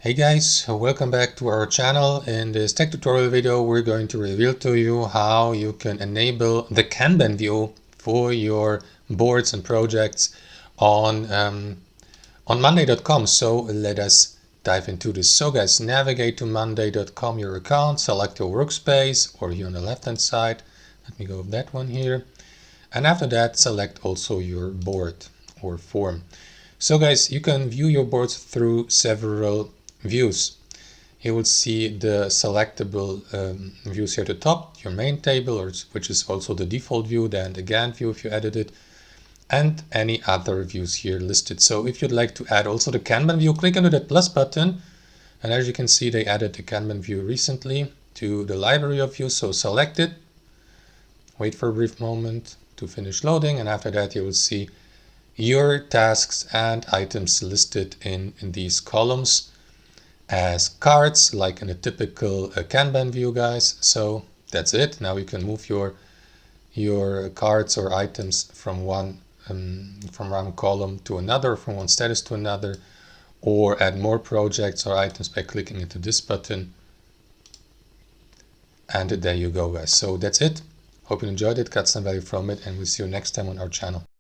Hey guys, welcome back to our channel. In this tech tutorial video, we're going to reveal to you how you can enable the Kanban view for your boards and projects on Monday.com. So let us dive into this. So guys, navigate to Monday.com, your account, select your workspace, or here on the left hand side. Let me go with that one here. And after that, select also your board or form. So guys, you can view your boards through several views. You will see the selectable views here at the top, your main table, which is also the default view, then the Gantt view if you added it, and any other views here listed. So if you'd like to add also the Kanban view, click on that plus button. And as you can see, they added the Kanban view recently to the library of views. So select it, wait for a brief moment to finish loading, and after that you will see your tasks and items listed in these columns as cards, like in a typical Kanban view, guys. So that's it. Now you can move your cards or items from one column to another, from one status to another, or add more projects or items by clicking into this button. And there you go, guys. So that's it. Hope you enjoyed it, got some value from it, and we'll see you next time on our channel.